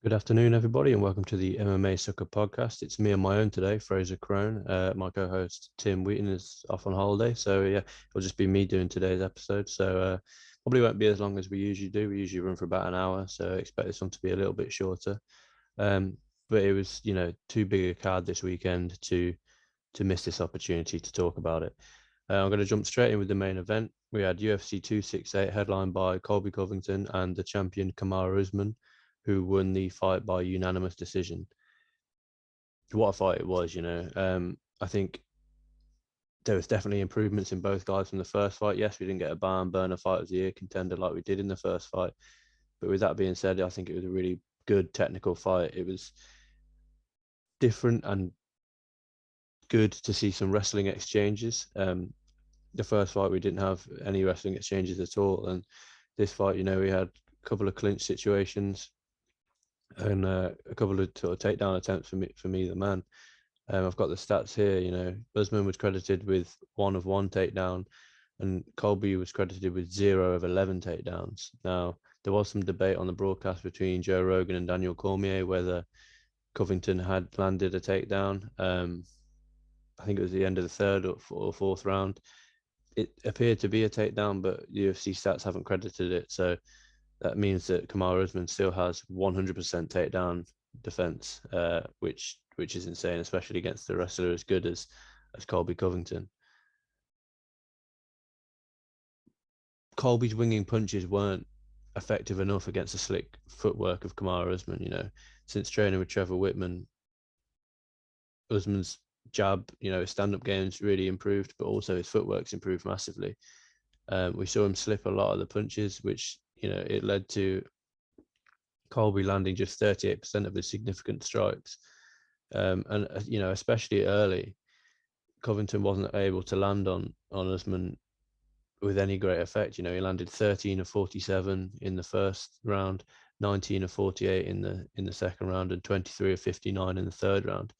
Good afternoon, everybody, and welcome to the MMA Sucka podcast. It's me on my own today, Frazer Krohn. My co-host Tim Wheaton is off on holiday, so yeah, it'll just be me doing today's episode. So probably won't be as long as we usually do. We usually run for about an hour, so expect this one to be a little bit shorter. But it was, too big a card this weekend to miss this opportunity to talk about it. I'm going to jump straight in with the main event. We had UFC 268 headlined by Colby Covington and the champion Kamaru Usman, who won the fight by unanimous decision. What a fight it was, I think there was definitely improvements in both guys from the first fight. Yes, we didn't get a barn burner fight of the year contender like we did in the first fight. But with that being said, I think it was a really good technical fight. It was different and good to see some wrestling exchanges. The first fight, we didn't have any wrestling exchanges at all. And this fight, we had a couple of clinch situations and a couple of sort of takedown attempts for me, the man. I've got the stats here. Usman was credited with 1 of 1 takedown, and Colby was credited with 0 of 11 takedowns. Now, there was some debate on the broadcast between Joe Rogan and Daniel Cormier whether Covington had landed a takedown. I think it was the end of the third or fourth round. It appeared to be a takedown, but UFC stats haven't credited it. So that means that Kamaru Usman still has 100% takedown defense, which is insane, especially against a wrestler as good as Colby Covington. Colby's winging punches weren't effective enough against the slick footwork of Kamaru Usman. Since training with Trevor Whitman, Usman's jab, his stand-up game's really improved, but also his footwork's improved massively. We saw him slip a lot of the punches, which, it led to Colby landing just 38% of his significant strikes. And, especially early, Covington wasn't able to land on Usman with any great effect. He landed 13 of 47 in the first round, 19 of 48 in the second round, and 23 of 59 in the third round.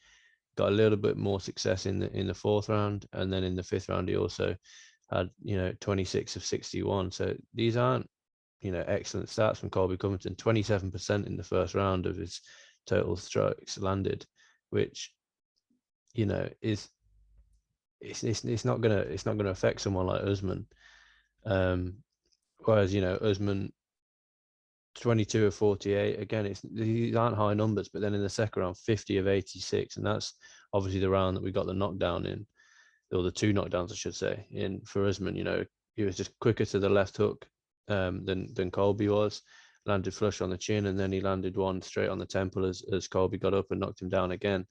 Got a little bit more success in the fourth round, and then in the fifth round he also had 26 of 61. So these aren't excellent stats from Colby Covington. 27% in the first round of his total strikes landed, which is it's not gonna affect someone like Usman. Whereas Usman 22 of 48, again, these aren't high numbers, but then in the second round 50 of 86, and that's obviously the round that we got the knockdown in, or the 2 knockdowns I should say, in for Usman. He was just quicker to the left hook than Colby was, landed flush on the chin, and then he landed one straight on the temple as Colby got up and knocked him down again.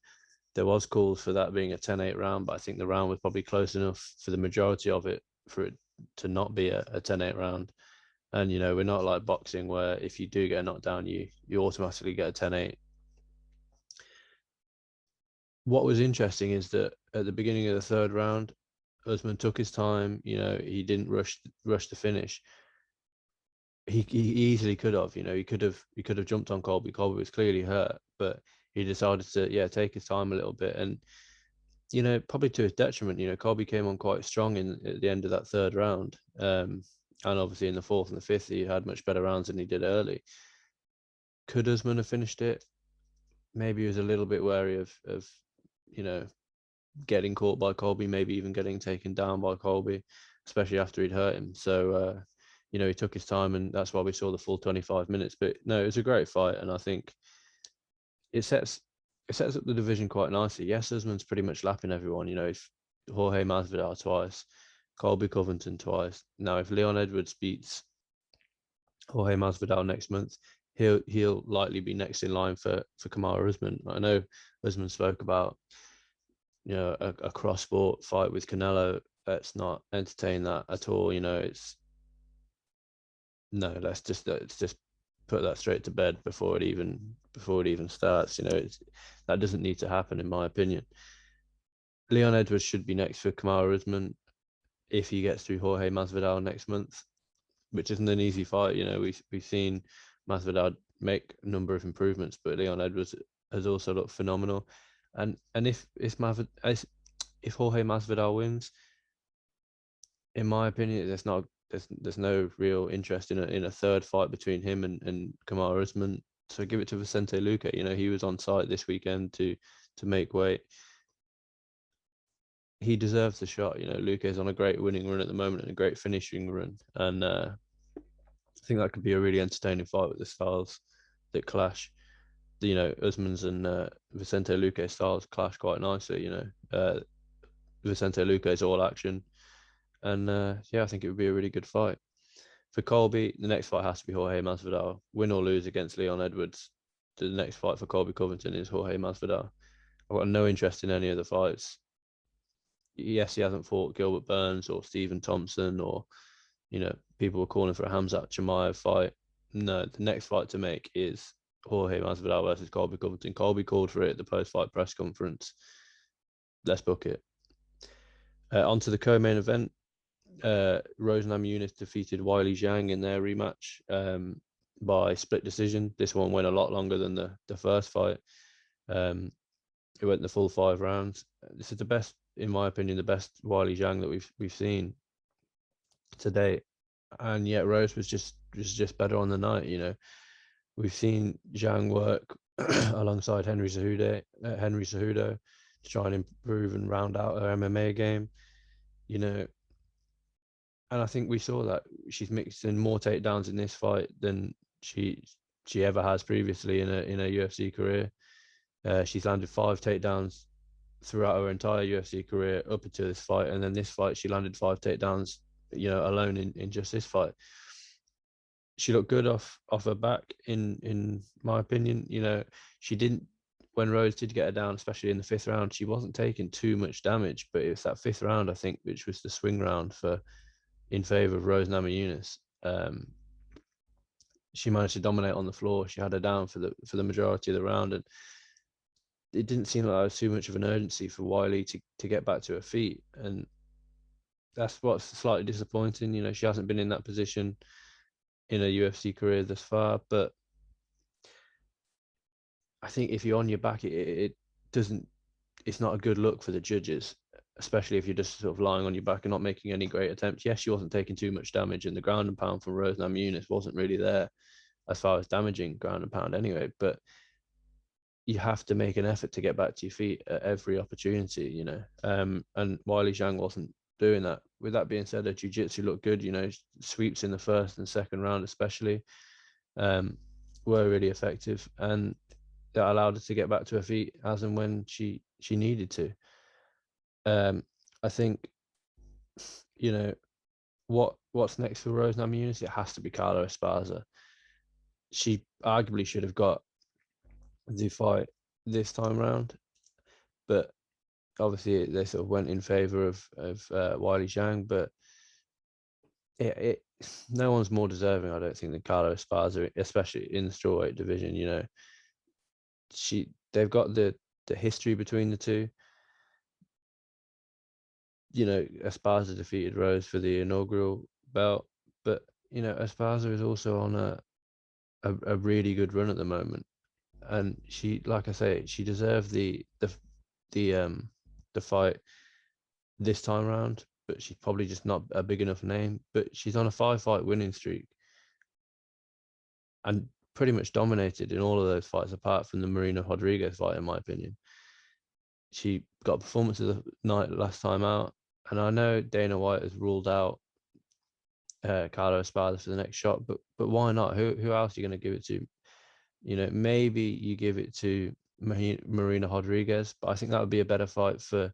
There was calls for that being a 10-8 round, but I think the round was probably close enough for the majority of it for it to not be a 10-8 round. And we're not like boxing where if you do get a knockdown, you automatically get a 10-8. What was interesting is that at the beginning of the third round, Usman took his time. He didn't rush the finish. He easily could have. He could have jumped on Colby. Colby was clearly hurt, but he decided to take his time a little bit, and probably to his detriment. Colby came on quite strong at the end of that third round, and obviously in the fourth and the fifth he had much better rounds than he did early. Could Usman have finished it? Maybe he was a little bit wary of getting caught by Colby, maybe even getting taken down by Colby, especially after he'd hurt him. So he took his time, and that's why we saw the full 25 minutes. But no, it was a great fight, and I think it sets up the division quite nicely. Yes, Usman's pretty much lapping everyone. If Jorge Masvidal twice, Colby Covington twice. Now, if Leon Edwards beats Jorge Masvidal next month, he'll likely be next in line for Kamaru Usman. I know Usman spoke about a cross sport fight with Canelo. Let's not entertain that at all. Let's just put that straight to bed before it even starts. That doesn't need to happen, in my opinion. Leon Edwards should be next for Kamaru Usman if he gets through Jorge Masvidal next month, which isn't an easy fight. We've seen Masvidal make a number of improvements, but Leon Edwards has also looked phenomenal. And if Jorge Masvidal wins, in my opinion, there's no real interest in a third fight between him and Kamaru Usman. So give it to Vicente Luque. You know, he was on site this weekend to make weight. He deserves the shot. You know, Luque's on a great winning run at the moment and a great finishing run. And I think that could be a really entertaining fight with the styles that clash. You know, Usman's and Vicente Luque styles clash quite nicely. You know, Vicente Luque is all action. And yeah, I think it would be a really good fight. For Colby, the next fight has to be Jorge Masvidal. Win or lose against Leon Edwards, the next fight for Colby Covington is Jorge Masvidal. I've got no interest in any of the fights. Yes, he hasn't fought Gilbert Burns or Stephen Thompson, or, you know, people were calling for a Khamzat Chimaev fight. No, the next fight to make is Jorge Masvidal versus Colby Covington. Colby called for it at the post-fight press conference. Let's book it. On to the co-main event. Rose Namajunas defeated Weili Zhang in their rematch by split decision. This one went a lot longer than the first fight. It went the full 5 rounds. This is the best, in my opinion, the best Weili Zhang that we've seen to date. And yet Rose was just better on the night. You know, we've seen Zhang work alongside Henry Cejudo to try and improve and round out her MMA game. You know, and I think we saw that she's mixing more takedowns in this fight than she ever has previously in a UFC career. She's landed 5 takedowns throughout her entire UFC career up until this fight, and then this fight she landed 5 takedowns, you know, alone in just this fight. She looked good off her back, in my opinion. You know, she didn't, when Rose did get her down, especially in the 5th round, she wasn't taking too much damage, but it was that 5th round, I think, which was the swing round in favor of Rose Namajunas. She managed to dominate on the floor. She had her down for the majority of the round, and it didn't seem like there was too much of an urgency for Weili to get back to her feet, and that's what's slightly disappointing. You know, she hasn't been in that position in a UFC career thus far, but I think if you're on your back, it doesn't. It's not a good look for the judges, especially if you're just sort of lying on your back and not making any great attempts. Yes, she wasn't taking too much damage, and the ground and pound from Rose Namajunas wasn't really there as far as damaging ground and pound anyway, but you have to make an effort to get back to your feet at every opportunity, you know. And Weili Zhang wasn't doing that. With that being said, her jiu-jitsu looked good, you know, sweeps in the 1st and 2nd round especially were really effective, and that allowed her to get back to her feet as and when she needed to. I think, you know, what's next for Rose Namajunas? It has to be Carla Esparza. She arguably should have got the fight this time round, but obviously they sort of went in favor of Weili Zhang. But no one's more deserving, I don't think, than Carla Esparza, especially in the strawweight division. You know, they've got the history between the two. You know, Esparza defeated Rose for the inaugural belt, but you know, Esparza is also on a really good run at the moment, and she, like I say, she deserved the fight this time around, but she's probably just not a big enough name. But she's on a 5-fight winning streak and pretty much dominated in all of those fights, apart from the Marina Rodriguez fight, in my opinion. She got performance of the night last time out, and I know Dana White has ruled out Carla Esparza for the next shot, but why not? Who else are you going to give it to? You know, maybe you give it to Marina Rodriguez, but I think that would be a better fight for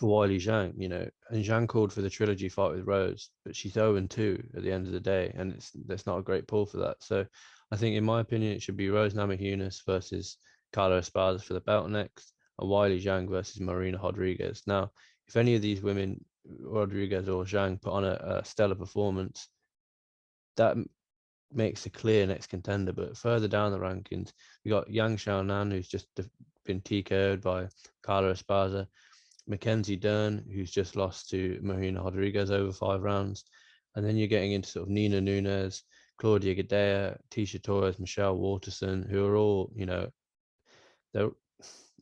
Weili Zhang, you know. And Zhang called for the trilogy fight with Rose, but she's 0-2 at the end of the day, and that's not a great pull for that. So I think, in my opinion, it should be Rose Namajunas versus Carla Esparza for the belt next, and Weili Zhang versus Marina Rodriguez. Now, if any of these women, Rodriguez or Zhang, put on a stellar performance, that makes a clear next contender. But further down the rankings, we got Yang Xiaonan, who's just been TKO'd by Carla Esparza, Mackenzie Dern, who's just lost to Marina Rodriguez over 5 rounds. And then you're getting into sort of Nina Nunes, Claudia Gadea, Tisha Torres, Michelle Waterson, who are all, you know, they're,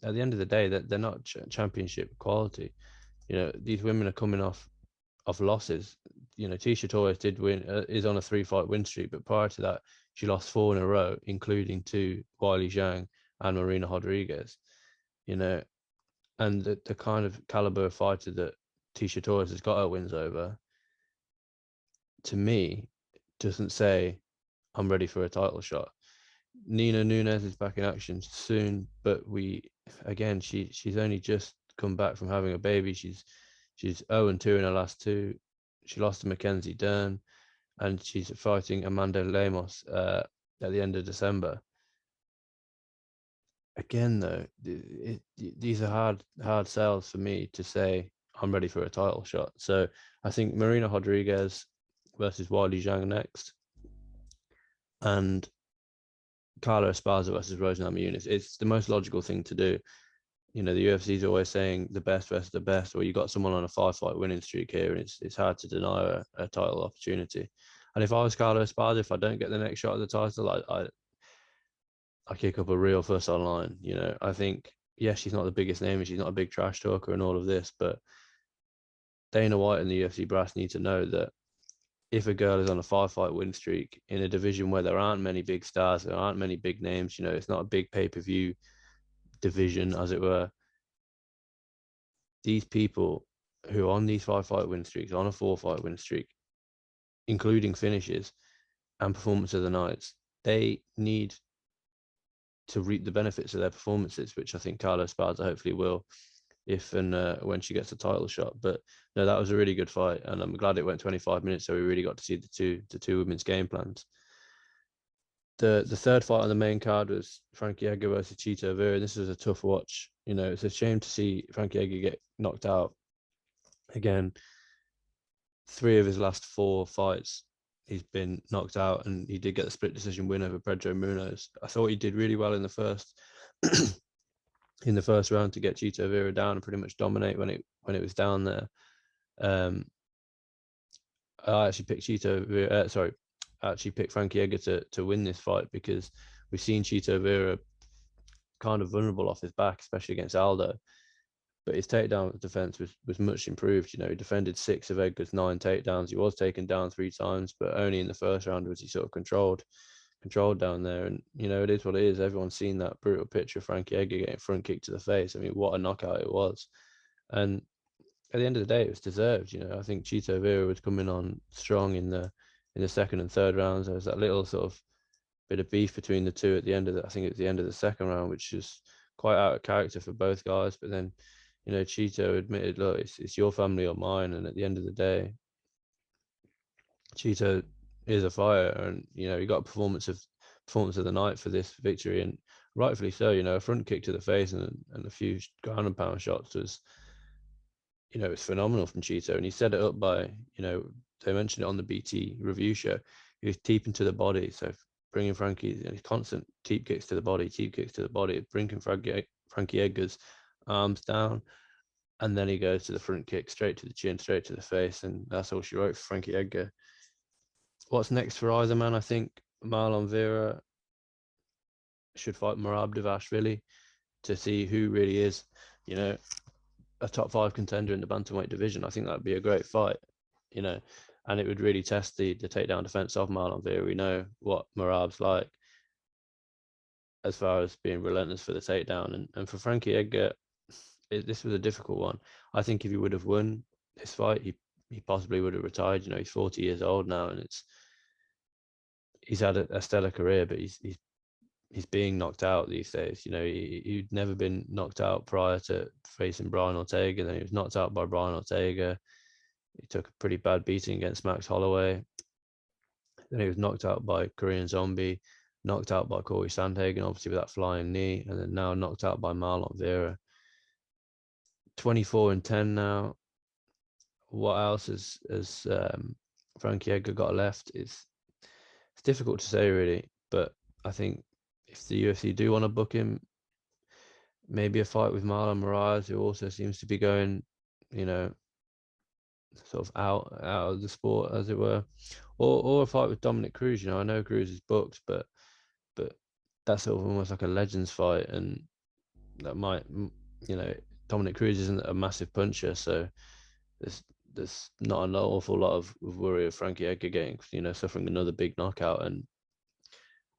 at the end of the day, they're not championship quality. You know, these women are coming off losses. You know, Tisha Torres did win, is on a 3-fight win streak, but prior to that, she lost 4 in a row, including to Weili Zhang and Marina Rodriguez. And the kind of caliber of fighter that Tisha Torres has got her wins over, to me, doesn't say I'm ready for a title shot. Nina Nunes is back in action soon, but she's only just come back from having a baby. She's 0-2 in her last 2. She lost to Mackenzie Dern, and she's fighting Amanda Lemos at the end of December. Again, though, these are hard sales for me to say I'm ready for a title shot. So I think Marina Rodriguez versus Weili Zhang next, and Carla Esparza versus Rose Namajunas. It's the most logical thing to do. The UFC is always saying the best versus the best, or you got someone on a 5-fight winning streak here, and it's hard to deny a title opportunity. And if I was Carla Esparza, if I don't get the next shot at the title, I kick up a real fuss online. I think, yes, she's not the biggest name and she's not a big trash talker and all of this, but Dana White and the UFC brass need to know that if a girl is on a 5-fight win streak in a division where there aren't many big stars, there aren't many big names, it's not a big pay-per-view division, as it were. These people who are on these 5-fight win streaks, on a 4-fight win streak, including finishes and performance of the nights, they need to reap the benefits of their performances, which I think Carla Esparza hopefully will, if and when she gets a title shot. But no, that was a really good fight, and I'm glad it went 25 minutes, so we really got to see the two women's game plans. The third fight on the main card was Frankie Edgar versus Chito Vera. This was a tough watch. It's a shame to see Frankie Edgar get knocked out. Again, 3 of his last 4 fights, he's been knocked out, and he did get the split decision win over Pedro Munoz. I thought he did really well in the first in the first round to get Chito Vera down and pretty much dominate when it was down there. I actually picked Frankie Edgar to win this fight, because we've seen Chito Vera kind of vulnerable off his back, especially against Aldo. But his takedown defense was much improved. He defended 6 of Edgar's 9 takedowns. He was taken down 3 times, but only in the first round was he sort of controlled down there. And it is what it is. Everyone's seen that brutal picture of Frankie Edgar getting front kick to the face. I mean, what a knockout it was. And at the end of the day, it was deserved. I think Chito Vera was coming on strong in the second and third rounds. There was that little sort of bit of beef between the two at the end of I think it was the end of the second round, which is quite out of character for both guys. But then, Chito admitted, look, it's your family or mine. And at the end of the day, Chito is a fighter, and he got a performance of the night for this victory, and rightfully so. A front kick to the face and a few ground and pound shots was, it's phenomenal from Chito. And he set it up by, they mentioned it on the BT review show. He was teeping to the body, so bringing Frankie, constant teep kicks to the body, bringing Frankie Edgar's arms down, and then he goes to the front kick, straight to the chin, straight to the face, and that's all she wrote for Frankie Edgar. What's next for either man? I think Marlon Vera should fight Merab Dvalishvili to see who really is, a top 5 contender in the bantamweight division. I think that'd be a great fight, and it would really test the takedown defense of Marlon Vera. We know what Merab's like as far as being relentless for the takedown, and for Frankie Edgar, this was a difficult one. I think if he would have won this fight, he possibly would have retired. He's 40 years old now, and he's had a stellar career, but he's being knocked out these days. He'd never been knocked out prior to facing Brian Ortega. Then he was knocked out by Brian Ortega. He took a pretty bad beating against Max Holloway. Then he was knocked out by Korean Zombie, knocked out by Corey Sandhagen, obviously with that flying knee, and then now knocked out by Marlon Vera. 24-10 now. What else has Frankie Edgar got left? It's difficult to say, really, but I think if the UFC do want to book him, maybe a fight with Marlon Moraes, who also seems to be going, sort of out of the sport, as it were, or a fight with Dominic Cruz. I know Cruz is booked, but that's sort of almost like a legends fight, and that might, Dominic Cruz isn't a massive puncher, so there's not an awful lot of worry of Frankie Edgar getting, suffering another big knockout. And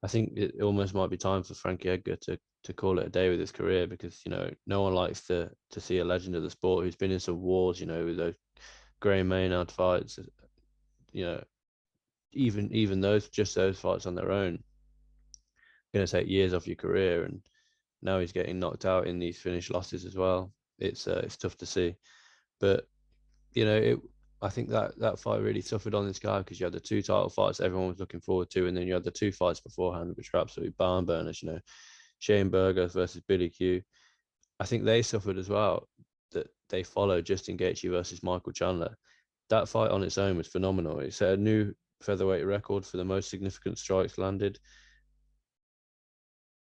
I think it almost might be time for Frankie Edgar to call it a day with his career, because no one likes to see a legend of the sport who's been in some wars, with those Gray Maynard fights, you know, even those fights on their own going to take years off your career, and now he's getting knocked out in these finished losses as well. It's tough to see, but it. I think that fight really suffered on this guy, because you had the two title fights everyone was looking forward to, and then you had the two fights beforehand, which were absolutely barn burners. Shane Burgos versus Billy Q. I think they suffered as well. That they followed Justin Gaethje versus Michael Chandler. That fight on its own was phenomenal. It set a new featherweight record for the most significant strikes landed.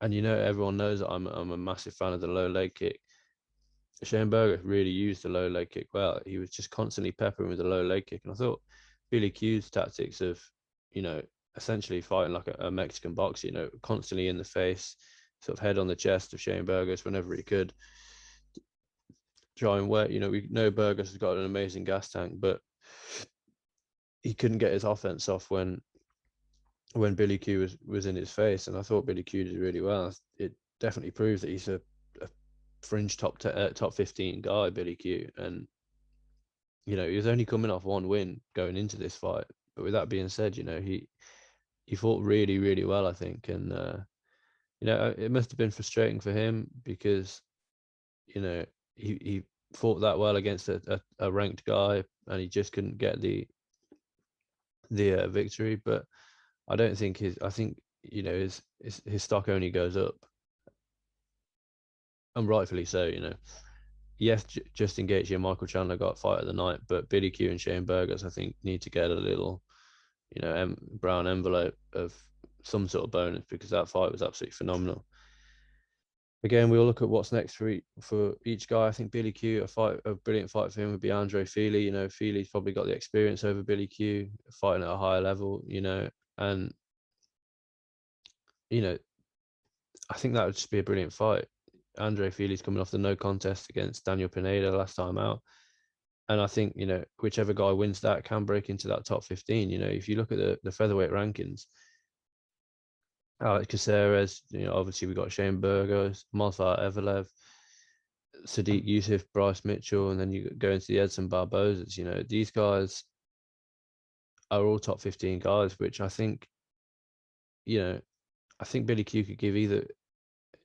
And everyone knows that I'm a massive fan of the low leg kick. Shane Burgos really used the low leg kick well. He was just constantly peppering with the low leg kick. And I thought Billy Q's tactics of, essentially fighting like a Mexican boxer, constantly in the face, sort of head on the chest of Shane Burgos whenever he could. Try and work, we know Burgos has got an amazing gas tank, but he couldn't get his offense off when Billy Q was in his face. And I thought Billy Q did really well. It definitely proves that he's a fringe top 15 guy, Billy Q. And he was only coming off one win going into this fight. But with that being said, he fought really, really well, I think. And it must have been frustrating for him, because he fought that well against a ranked guy, and he just couldn't get the victory. But I don't think I think his stock only goes up, and rightfully so. Yes, Justin Gaethje and Michael Chandler got fight of the night, but Billy Q and Shane Burgos, I think, need to get a little, brown envelope of some sort of bonus, because that fight was absolutely phenomenal. Again, we'll look at what's next for each guy. I think Billy Q, a brilliant fight for him would be Andre Fili. Fili's probably got the experience over Billy Q, fighting at a higher level, and I think that would just be a brilliant fight. Andre Fili's coming off the no contest against Daniel Pineda last time out. And I think, whichever guy wins that can break into that top 15. If you look at the featherweight rankings, Alex Caceres, obviously we got Shane Burgos, Movsar Evelev, Sadiq Youssef, Bryce Mitchell, and then you go into the Edson Barbosas. These guys are all top 15 guys, which I think, I think Billy Q could give either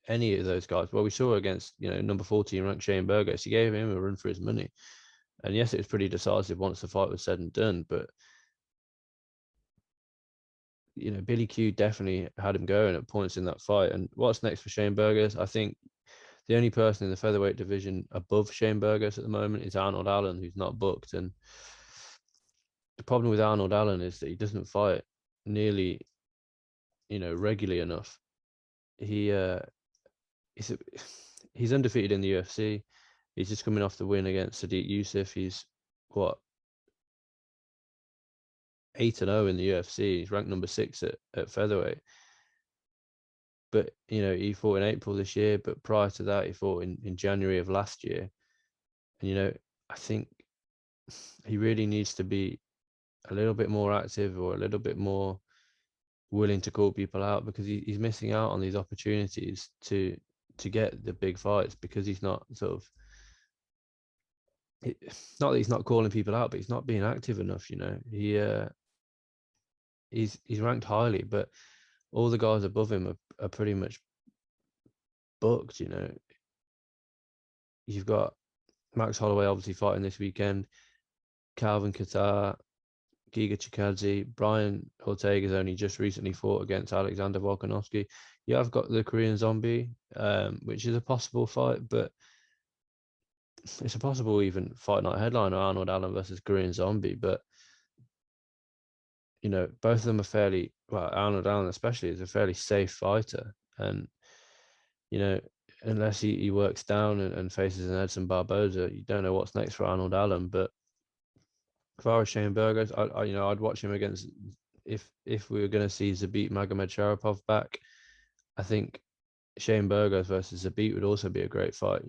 any of those guys. Well, we saw against, number 14 ranked Shane Burgos, he gave him a run for his money. And yes, it was pretty decisive once the fight was said and done, but Billy Q definitely had him going at points in that fight. And what's next for Shane Burgos? I think the only person in the featherweight division above Shane Burgos at the moment is Arnold Allen, who's not booked. And the problem with Arnold Allen is that he doesn't fight nearly, regularly enough. He's undefeated in the UFC. He's just coming off the win against Sadiq Youssef. He's 8-0 in the UFC. He's ranked number 6 at featherweight. But he fought in April this year. But prior to that, he fought in January of last year. And I think he really needs to be a little bit more active, or a little bit more willing to call people out, because he's missing out on these opportunities to get the big fights, because he's not sort of, not that he's not calling people out, but he's not being active enough. He's ranked highly, but all the guys above him are pretty much booked. You've got Max Holloway obviously fighting this weekend, Calvin Kattar, Giga Chikadze, Brian Ortega's only just recently fought against Alexander Volkanovski. You have got the Korean Zombie, which is a possible fight, but it's a possible even fight night headliner, Arnold Allen versus Korean Zombie. But both of them are fairly, well, Arnold Allen especially is a fairly safe fighter, and unless he works down and faces an Edson Barboza, you don't know what's next for Arnold Allen. But as far as Shane Burgos, I'd watch him against, if we were going to see Zabit Magomedsharipov back. I think Shane Burgos versus Zabit would also be a great fight.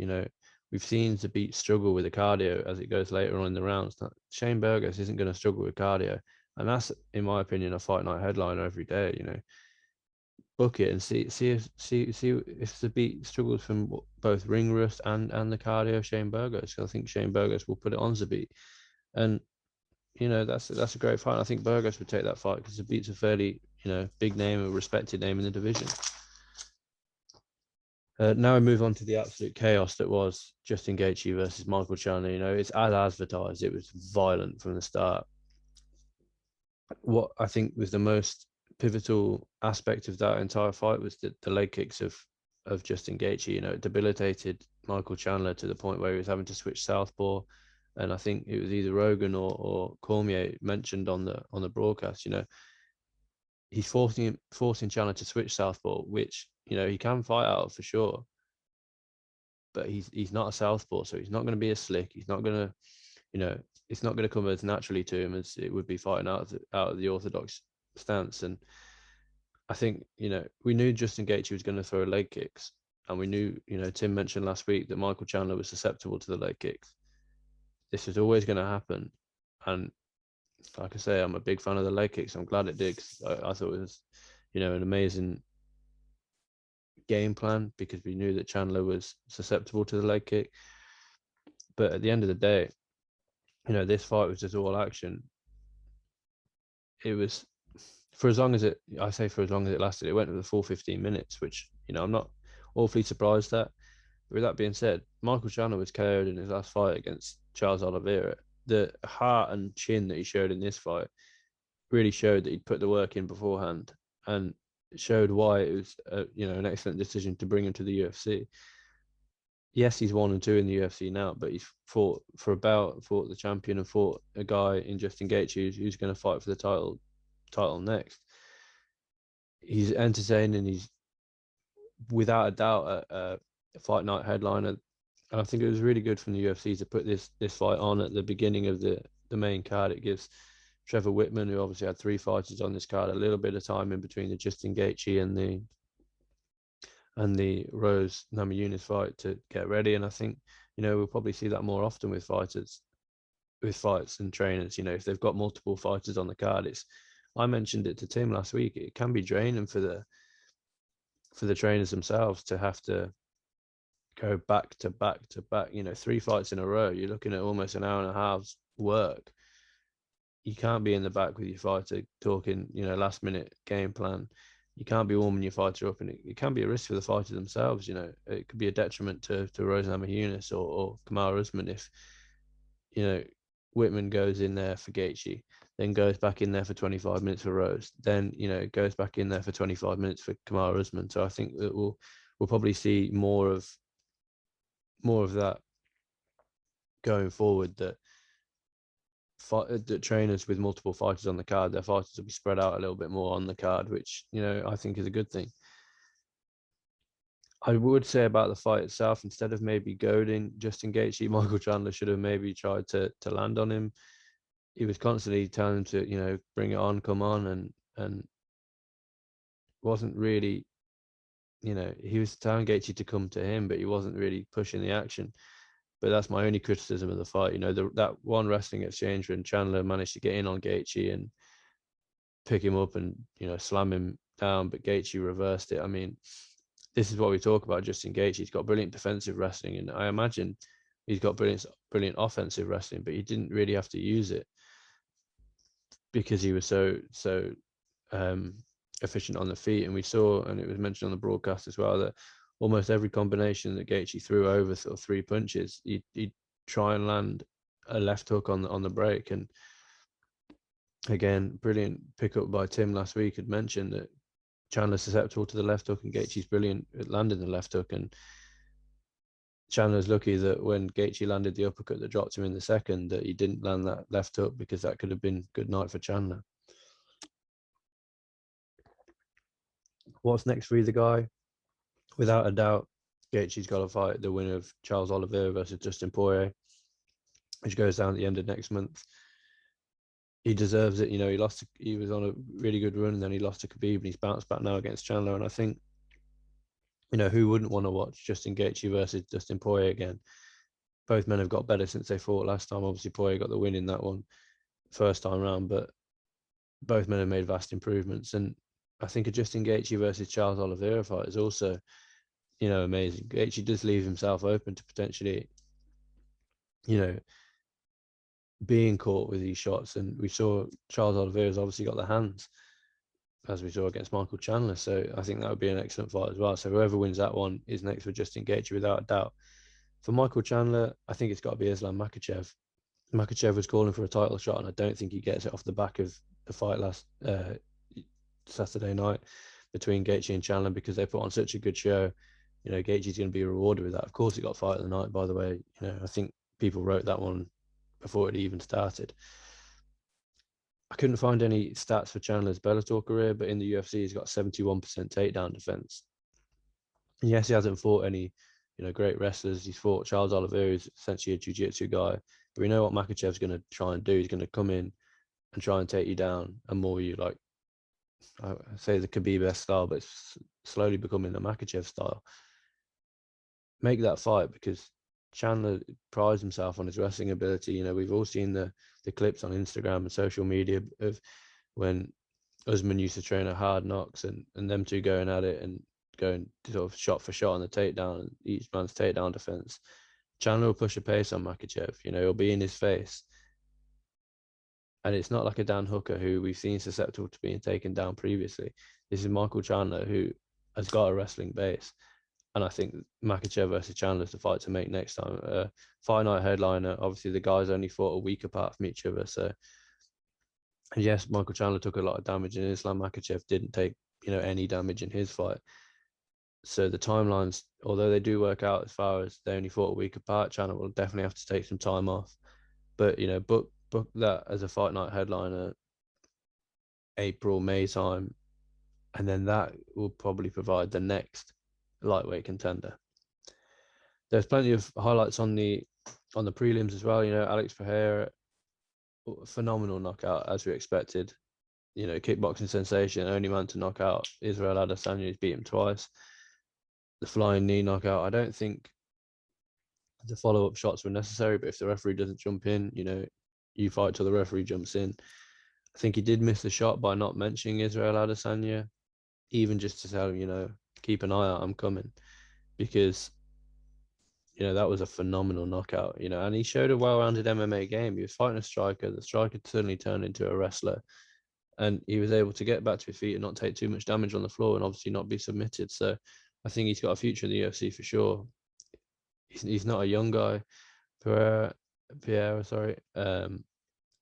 We've seen Zabit struggle with the cardio as it goes later on in the rounds. Shane Burgos isn't going to struggle with cardio, and that's, in my opinion, a fight night headliner every day. book it and see if the beat struggles from both ring rust and the cardio of Shane Burgos. So I think Shane Burgos will put it on Zabit, and that's a great fight. I think Burgos would take that fight because Zabit's a fairly big name, a respected name in the division. Now we move on to the absolute chaos that was Justin Gaethje versus Michael Chandler. It's as advertised. It was violent from the start. What I think was the most pivotal aspect of that entire fight was the leg kicks of Justin Gaethje. It debilitated Michael Chandler to the point where he was having to switch southpaw, and I think it was either Rogan or Cormier mentioned on the broadcast. He's forcing Chandler to switch southpaw, which he can fight out of for sure, but he's not a southpaw, so he's not going to be as slick. He's not going to, it's not going to come as naturally to him as it would be fighting out of the orthodox stance. And I think we knew Justin Gaethje was going to throw leg kicks, and we knew Tim mentioned last week that Michael Chandler was susceptible to the leg kicks. This was always going to happen, and like I say, I'm a big fan of the leg kicks. I'm glad it did. I thought it was an amazing game plan because we knew that Chandler was susceptible to the leg kick. But at the end of the day, this fight was just all action. It was for as long as it lasted. It went to the full 15 minutes, which I'm not awfully surprised at. But with that being said, Michael Chandler was KO'd in his last fight against Charles Oliveira. The heart and chin that he showed in this fight really showed that he'd put the work in beforehand, and showed why it was an excellent decision to bring him to the UFC. Yes, he's 1-2 in the UFC now, but he's fought the champion, and fought a guy in Justin Gaethje who's going to fight for the title next. He's entertaining. He's without a doubt a fight night headliner, and I think it was really good from the UFC to put this fight on at the beginning of the main card. It gives Trevor Whitman, who obviously had 3 fighters on this card, a little bit of time in between the Justin Gaethje and the Rose Namajunas fight to get ready. And I think we'll probably see that more often with fights and trainers. If they've got multiple fighters on the card, I mentioned it to Tim last week. It can be draining for the trainers themselves to have to go back to back to back. 3 fights in a row. You're looking at almost an hour and a half's work. You can't be in the back with your fighter talking, last minute game plan. You can't be warming your fighter up, and it can be a risk for the fighter themselves. It could be a detriment to Rose Namajunas or Kamaru Usman if, Whitman goes in there for Gaethje, then goes back in there for 25 minutes for Rose, then, goes back in there for 25 minutes for Kamaru Usman. So I think that we'll probably see more of that going forward, that trainers with multiple fighters on the card, their fighters will be spread out a little bit more on the card, which I think is a good thing. I would say about the fight itself, instead of maybe goading Justin Gaethje, Michael Chandler should have maybe tried to land on him. He was constantly telling him to bring it on, come on, and wasn't really he was telling Gaethje to come to him, but he wasn't really pushing the action. But that's my only criticism of the fight. That one wrestling exchange when Chandler managed to get in on Gaethje and pick him up and slam him down, but Gaethje reversed it. I mean, this is what we talk about. Justin Gaethje, he's got brilliant defensive wrestling, and I imagine he's got brilliant offensive wrestling, but he didn't really have to use it because he was so efficient on the feet. And we saw, and it was mentioned on the broadcast as well, that almost every combination that Gaethje threw over sort of 3 punches, he'd try and land a left hook on the break. And again, brilliant pickup by Tim last week had mentioned that Chandler's susceptible to the left hook, and Gaethje's brilliant at landing the left hook. And Chandler's lucky that when Gaethje landed the uppercut that dropped him in the second, that he didn't land that left hook, because that could have been good night for Chandler. What's next for either guy? Without a doubt, Gaethje's got to fight the winner of Charles Oliveira versus Dustin Poirier, which goes down at the end of next month. He deserves it. He was on a really good run, and then he lost to Khabib, and he's bounced back now against Chandler. And I think, who wouldn't want to watch Justin Gaethje versus Dustin Poirier again? Both men have got better since they fought last time. Obviously, Poirier got the win in that one first time round, but both men have made vast improvements. And I think a Justin Gaethje versus Charles Oliveira fight is also, amazing. Gaethje does leave himself open to potentially, being caught with these shots, and we saw Charles Oliveira's obviously got the hands, as we saw against Michael Chandler. So I think that would be an excellent fight as well. So whoever wins that one is next for Justin Gaethje without a doubt. For Michael Chandler, I think it's got to be Islam Makhachev. Makhachev was calling for a title shot, and I don't think he gets it off the back of the fight last Saturday night between Gaethje and Chandler, because they put on such a good show. Gaethje's going to be rewarded with that. Of course, he got fight of the night, by the way. I think people wrote that one before it even started. I couldn't find any stats for Chandler's Bellator career, but in the UFC, he's got 71% takedown defense. Yes, he hasn't fought any, great wrestlers. He's fought Charles Oliveira, who's essentially a jiu-jitsu guy. But we know what Makhachev's going to try and do. He's going to come in and try and take you down and maul you, like, I say the Khabib style, but it's slowly becoming the Makhachev style. Make that fight, because Chandler prides himself on his wrestling ability. We've all seen the clips on Instagram and social media of when Usman used to train at Hard Knocks, and them two going at it and going sort of shot for shot on the takedown, and each man's takedown defense. Chandler will push a pace on Makhachev. He'll be in his face. And it's not like a Dan Hooker, who we've seen susceptible to being taken down previously. This is Michael Chandler, who has got a wrestling base. And I think Makhachev versus Chandler is the fight to make next time. Fight night headliner. Obviously, the guys only fought a week apart from each other. So, yes, Michael Chandler took a lot of damage, and Islam Makhachev didn't take, any damage in his fight. So the timelines, although they do work out as far as they only fought a week apart, Chandler will definitely have to take some time off. But, book that as a fight night headliner April, May time, and then that will probably provide the next lightweight contender. There's plenty of highlights on the prelims as well. Alex Pereira, phenomenal knockout as we expected. Kickboxing sensation, only man to knock out Israel Adesanya. He's beat him twice. The flying knee knockout. I don't think the follow-up shots were necessary, but if the referee doesn't jump in, you fight till the referee jumps in. I think he did miss the shot by not mentioning Israel Adesanya, even just to tell him, keep an eye out, I'm coming, because that was a phenomenal knockout. And he showed a well-rounded MMA game. He was fighting a striker. The striker suddenly turned into a wrestler, and he was able to get back to his feet and not take too much damage on the floor, and obviously not be submitted. So I think he's got a future in the UFC for sure. He's not a young guy, Pierre, sorry,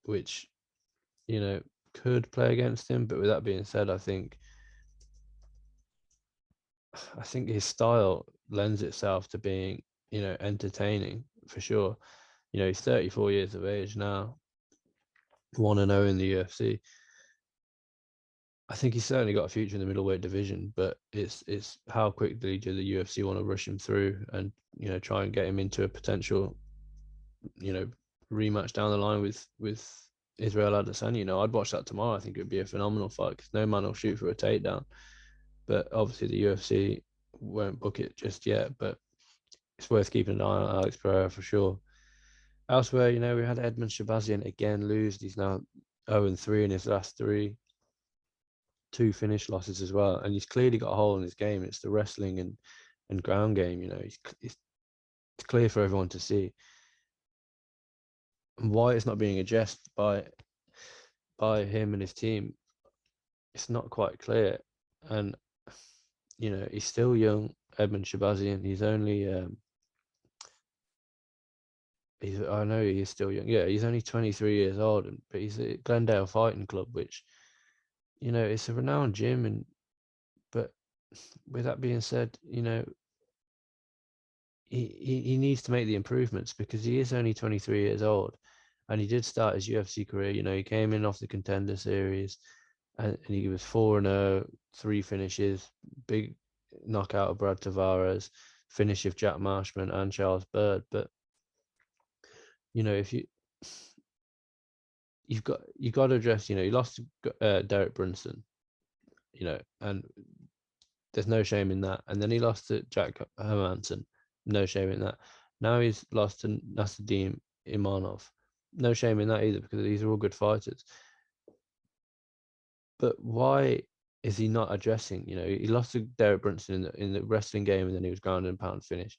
which could play against him. But with that being said, I think his style lends itself to being, entertaining for sure. He's 34 years of age now, 1-0 in the UFC. I think he's certainly got a future in the middleweight division, but it's how quickly do the UFC want to rush him through and try and get him into a potential rematch down the line with Israel Adesanya. I'd watch that tomorrow. I think it would be a phenomenal fight, because no man will shoot for a takedown. But obviously the UFC won't book it just yet. But it's worth keeping an eye on Alex Pereira for sure. Elsewhere, we had Edmund Chabazian again lose. He's now 0-3 in his last 3. 2 finish losses as well, and he's clearly got a hole in his game. It's the wrestling and ground game. It's clear for everyone to see. And why it's not being addressed by him and his team, it's not quite clear. And he's still young, Edmund Chabazian. He's only I know he's still young. Yeah, he's only 23 years old, but he's at Glendale Fighting Club, which it's a renowned gym. But with that being said, he needs to make the improvements, because he is only 23 years old, and he did start his UFC career. He came in off the Contender Series, and he was 4-0, 3 finishes, big knockout of Brad Tavares, finish of Jack Marshman and Charles Bird. But if you've got to address, he lost to Derek Brunson, and there's no shame in that. And then he lost to Jack Hermanson, no shame in that. Now he's lost to Nasruddin Imanov, no shame in that either, because these are all good fighters. But why is he not addressing? He lost to Derek Brunson in the wrestling game, and then he was ground and pound finish.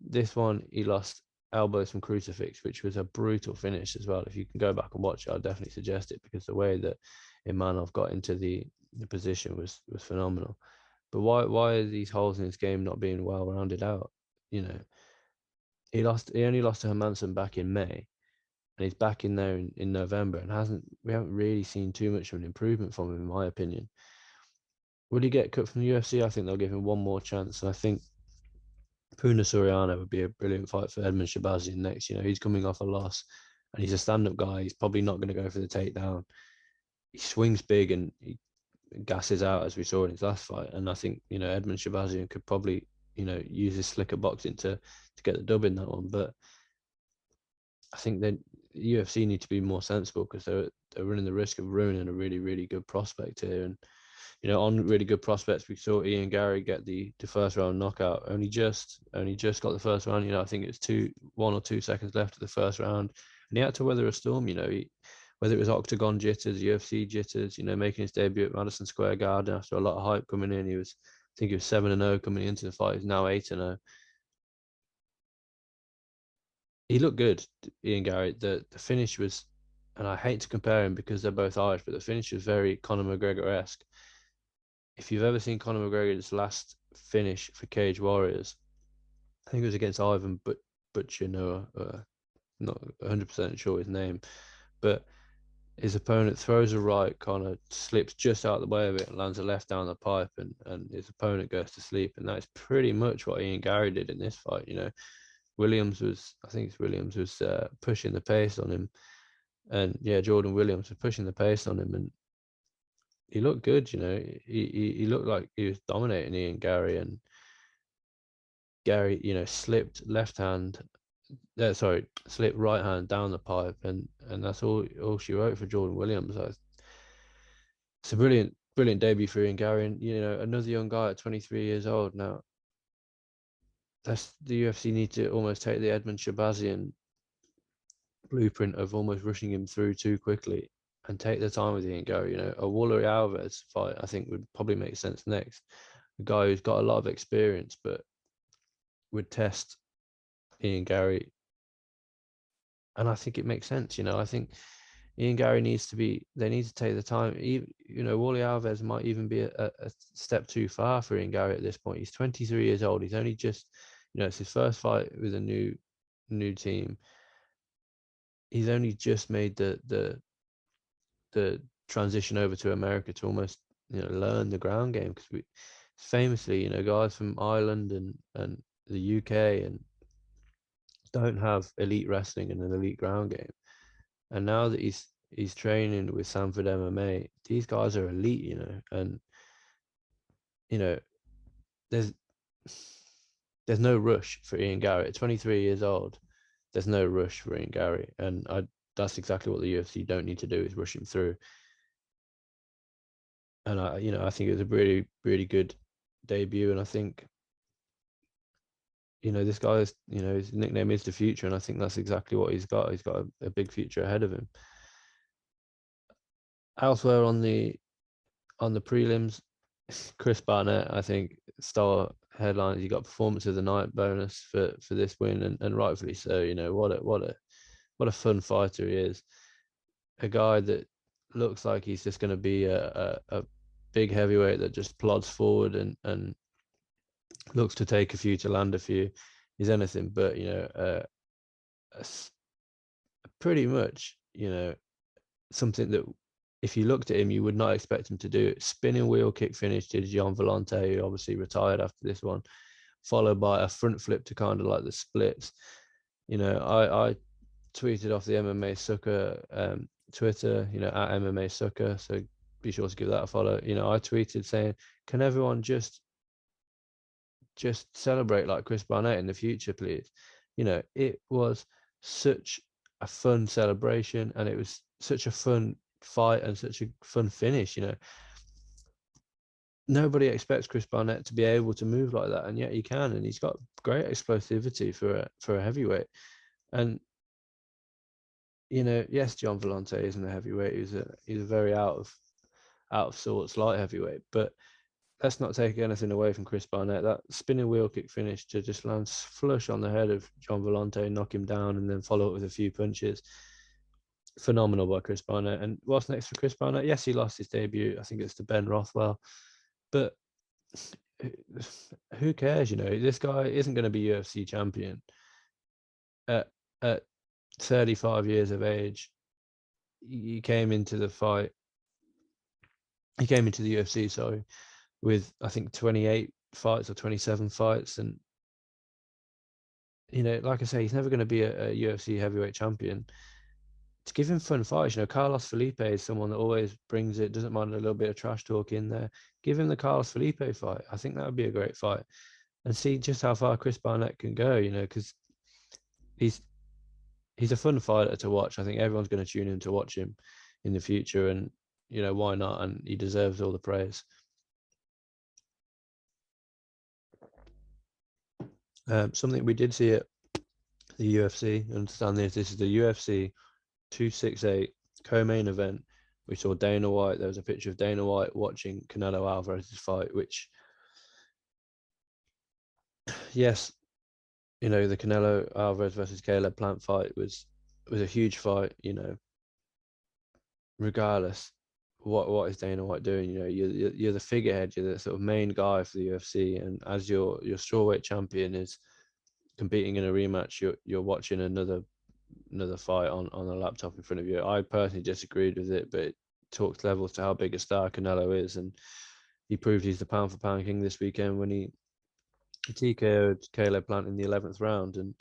This one, he lost elbows from crucifix, which was a brutal finish as well. If you can go back and watch it, I'd definitely suggest it, because the way that Imanov got into the position was phenomenal. But why are these holes in his game not being well rounded out? He only lost to Hermansson back in May, and he's back in there in November, and we haven't really seen too much of an improvement from him, in my opinion. Will he get cut from the UFC? I think they'll give him one more chance, and I think Puna Soriano would be a brilliant fight for Edmund Chabazian next. He's coming off a loss, and he's a stand-up guy. He's probably not going to go for the takedown. He swings big and he gasses out, as we saw in his last fight. And I think Edmund Chabazian could probably use his slicker boxing to get the dub in that one. But I think that the UFC need to be more sensible, because they're running the risk of ruining a really, really good prospect here. And on really good prospects, we saw Ian Gary get the first round knockout. Only just got the first round. I think it's 1 or 2 seconds left of the first round, and he had to weather a storm. Whether it was Octagon jitters, UFC jitters, making his debut at Madison Square Garden after a lot of hype coming in. I think he was 7-0 coming into the fight. He's now 8-0. He looked good, Ian Gary. The finish was, and I hate to compare him because they're both Irish, but the finish was very Conor McGregor-esque. If you've ever seen Conor McGregor's last finish for Cage Warriors, I think it was against Ivan Butcher, not 100% sure his name, but his opponent throws a right, Conor slips just out of the way of it and lands a left down the pipe, and his opponent goes to sleep. And that's pretty much what Ian Gary did in this fight. Williams was pushing the pace on him, and Jordan Williams was pushing the pace on him, and he looked good. He looked like he was dominating Ian Gary, and Gary, slipped slipped right hand down the pipe, and that's all she wrote for Jordan Williams. It's a brilliant debut for Ian Gary, and another young guy at 23 years old now. That's the UFC need to almost take the Edmund Chabazian blueprint of almost rushing him through too quickly, and take the time with Ian Gary. A Woolery Alves fight, I think, would probably make sense next. A guy who's got a lot of experience, but would test Ian Gary, and I think it makes sense. I think Ian Gary they need to take the time. Woolery Alves might even be a step too far for Ian Gary at this point. He's 23 years old. He's only just, it's his first fight with a new team. He's only just made the transition over to America to almost, learn the ground game, because we famously, guys from Ireland and the UK and don't have elite wrestling and an elite ground game. And now that he's training with Sanford MMA, these guys are elite, and there's no rush for Ian Gary at 23 years old. There's no rush for Ian Gary, and that's exactly what the UFC don't need to do, is rush him through. And I think it was a really, really good debut, and I think this guy is, his nickname is the future, and I think that's exactly what he's got. He's got a big future ahead of him. Elsewhere on the prelims, Chris Barnett, I think, star headlines. He got performance of the night bonus for this win, and rightfully so. What a fun fighter he is. A guy that looks like he's just going to be a big heavyweight that just plods forward and looks to take a few to land a few. He's anything but, pretty much, something that if you looked at him, you would not expect him to do. Spinning wheel kick finish to Gian Vellante, who obviously retired after this one, followed by a front flip to kind of like the splits. I tweeted off the MMA Sucka Twitter, at MMA Sucka, so be sure to give that a follow. I tweeted saying, can everyone just celebrate like Chris Barnett in the future, please? It was such a fun celebration, and it was such a fun fight and such a fun finish. Nobody expects Chris Barnett to be able to move like that, and yet he can, and he's got great explosivity for a heavyweight. And yes, Gian Vellante isn't a heavyweight. He's a very out out of sorts light heavyweight. But let's not take anything away from Chris Barnett. That spinning wheel kick finish to just land flush on the head of John Volante, knock him down, and then follow up with a few punches. Phenomenal by Chris Barnett. And what's next for Chris Barnett? Yes, he lost his debut. I think it's to Ben Rothwell. But who cares? This guy isn't going to be UFC champion at 35 years of age. He came into the fight. He came into the UFC, sorry, with I think 28 fights or 27 fights, and like I say, he's never going to be a UFC heavyweight champion. To give him fun fights, Carlos Felipe is someone that always brings it, doesn't mind a little bit of trash talk in there. Give him the Carlos Felipe fight. I think that would be a great fight, and see just how far Chris Barnett can go. Because he's a fun fighter to watch. I think everyone's going to tune in to watch him in the future, and why not? And he deserves all the praise. Something we did see at the UFC. Understand this is the UFC 268 co-main event. We saw Dana White. There was a picture of Dana White watching Canelo Alvarez's fight, which, yes, the Canelo Alvarez versus Caleb Plant fight was a huge fight. Regardless, what is Dana White doing? You're the figurehead. You're the sort of main guy for the UFC, and as your strawweight champion is competing in a rematch, you're watching another fight on a laptop in front of you. I personally disagreed with it, but it talks levels to how big a star Canelo is, and he proved he's the pound for pound king this weekend when he TKO'd Caleb Plant in the 11th round. And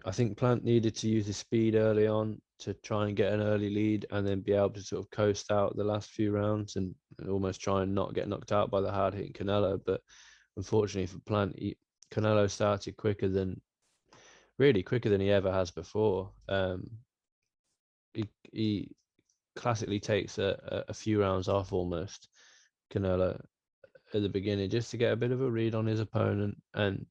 I think Plant needed to use his speed early on to try and get an early lead, and then be able to sort of coast out the last few rounds and almost try and not get knocked out by the hard hitting Canelo. But unfortunately for Plant, Canelo started quicker than he ever has before. He classically takes a few rounds off almost, Canelo, at the beginning, just to get a bit of a read on his opponent, and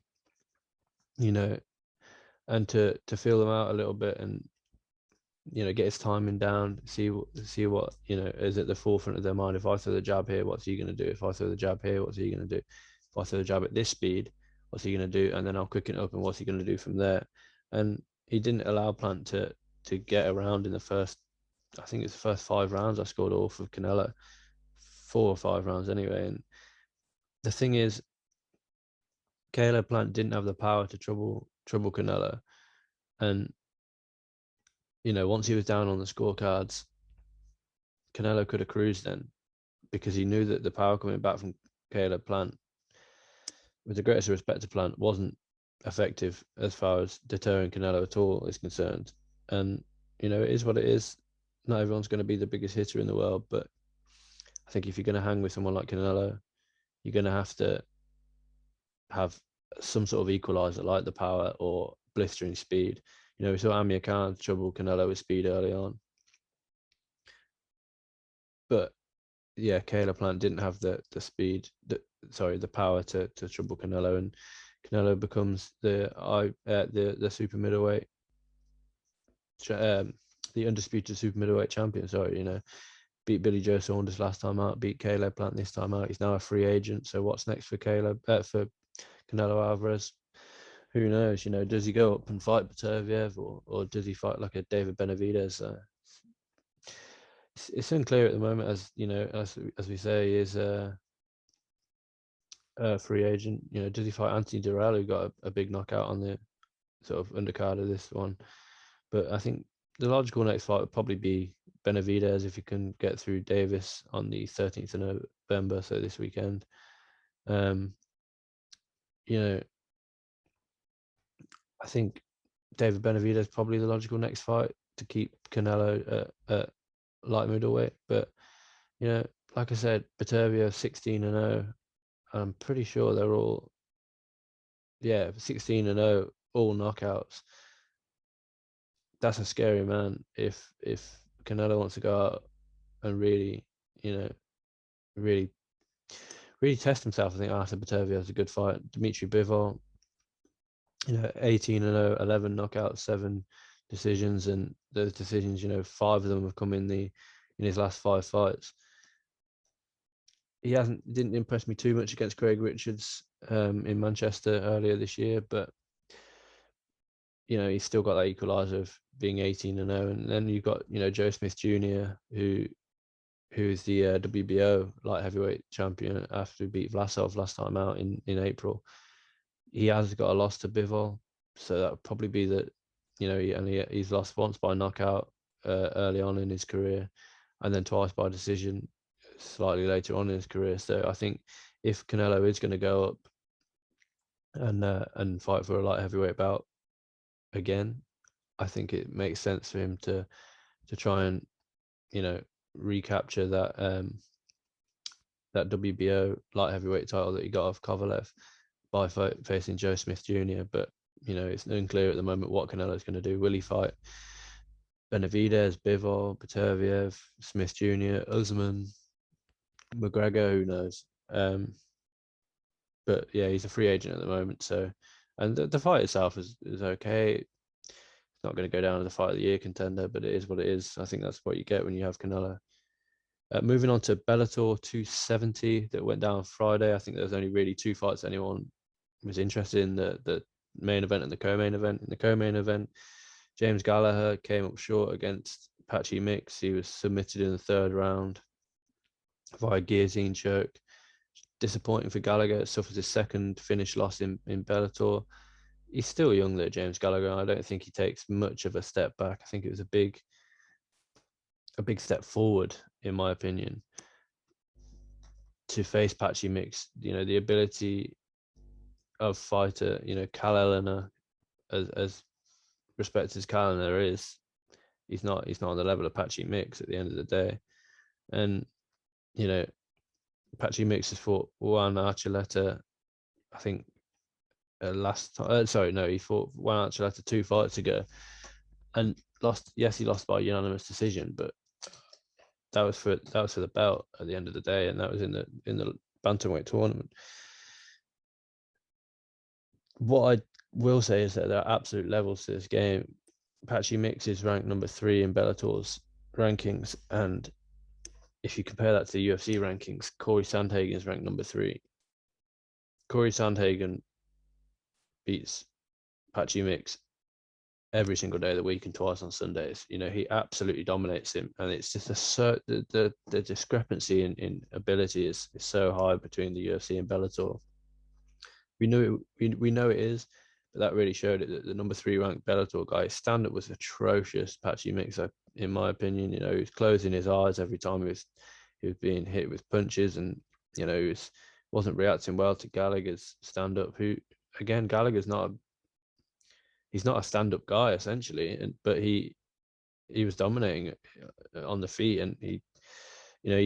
and to feel them out a little bit, and get his timing down, see what is at the forefront of their mind. If I throw the jab here, what's he going to do? If I throw the jab here, what's he going to do? If I throw the jab at this speed, what's he going to do? And then I'll quicken it up, and what's he going to do from there? And he didn't allow Plant to get around in the first, I think it's the first 5 rounds I scored off of Canelo, 4 or 5 rounds anyway. And the thing is, Caleb Plant didn't have the power to trouble Canelo, and once he was down on the scorecards, Canelo could have cruised then, because he knew that the power coming back from Caleb Plant, with the greatest respect to Plant, wasn't effective as far as deterring Canelo at all is concerned. And it is what it is. Not everyone's going to be the biggest hitter in the world, but I think if you're going to hang with someone like Canelo, you're going to have some sort of equalizer, like the power or blistering speed. We saw Amir Khan trouble Canelo with speed early on, but yeah, Caleb Plant didn't have the speed, the power to trouble Canelo, and Canelo becomes the super middleweight, the undisputed super middleweight champion. Sorry, beat Billy Joe Saunders last time out, beat Caleb Plant this time out. He's now a free agent. So what's next for for Canelo Alvarez? Who knows? Does he go up and fight Beterbiev, or does he fight like a David Benavidez? It's unclear at the moment, as we say, he is a free agent. Does he fight Anthony Durrell, who got a big knockout on the sort of undercard of this one? But I think the logical next fight would probably be Benavidez, if he can get through Davis on the 13th of November, so this weekend. I think David Benavidez is probably the logical next fight to keep Canelo at light middleweight. But like I said, Beterbiev 16-0. I'm pretty sure they're all 16-0, all knockouts. That's a scary man. If Canelo wants to go out and really test himself, I think Artur Beterbiev is a good fight. Dmitry Bivol, 18-0, 11 knockouts, 7 decisions, and those decisions, 5 of them have come in the in his last 5 fights. He didn't impress me too much against Craig Richards in Manchester earlier this year, but he's still got that equaliser of being 18-0, and then you've got Joe Smith Jr. who's the WBO light heavyweight champion after he beat Vlasov last time out in April. He has got a loss to Bivol, so that would probably be that. He's lost once by knockout early on in his career, and then twice by decision slightly later on in his career. So I think if Canelo is going to go up and fight for a light heavyweight bout again, I think it makes sense for him to try and recapture that that WBO light heavyweight title that he got off Kovalev by facing Joe Smith Jr. But it's unclear at the moment what Canelo's going to do. Will he fight Benavidez, Bivol, Peterviev, Smith Jr., Usman, McGregor? Who knows? But yeah, he's a free agent at the moment. So, and the fight itself is okay. It's not going to go down as the fight of the year contender, but it is what it is. I think that's what you get when you have Canelo. Moving on to Bellator 270 that went down Friday. I think there was only really 2 fights anyone was interested in, the main event and the co-main event. In the co-main event, James Gallagher came up short against Patchy Mix. He was submitted in the 3rd round via guillotine choke. Disappointing for Gallagher. Suffers his 2nd finish loss in Bellator. He's still young though, James Gallagher. I don't think he takes much of a step back. I think it was a big step forward, in my opinion, to face Patchy Mix. The ability of fighter, Cal Eleanor, as respected as Cal Eleanor is, he's not on the level of Patchy Mix at the end of the day. And Patchy Mix has fought Juan Archuleta, I think last time. He fought Juan Archuleta 2 fights ago and lost. Yes, he lost by unanimous decision, but that was for the belt at the end of the day, and that was in the bantamweight tournament. What I will say is that there are absolute levels to this game. Patchy Mix is ranked number 3 in Bellator's rankings, and if you compare that to the UFC rankings, Corey Sandhagen is ranked number 3. Corey Sandhagen beats Patchy Mix every single day of the week and twice on Sundays. He absolutely dominates him, and it's just the discrepancy in ability is so high between the UFC and Bellator. We know it is, but that really showed it. That the number 3 ranked Bellator guy, his stand-up was atrocious. Patchy Mix, in my opinion, he was closing his eyes every time he was being hit with punches, and he wasn't reacting well to Gallagher's stand-up. Who, again, Gallagher's he's not a stand-up guy essentially, but he was dominating on the feet, and he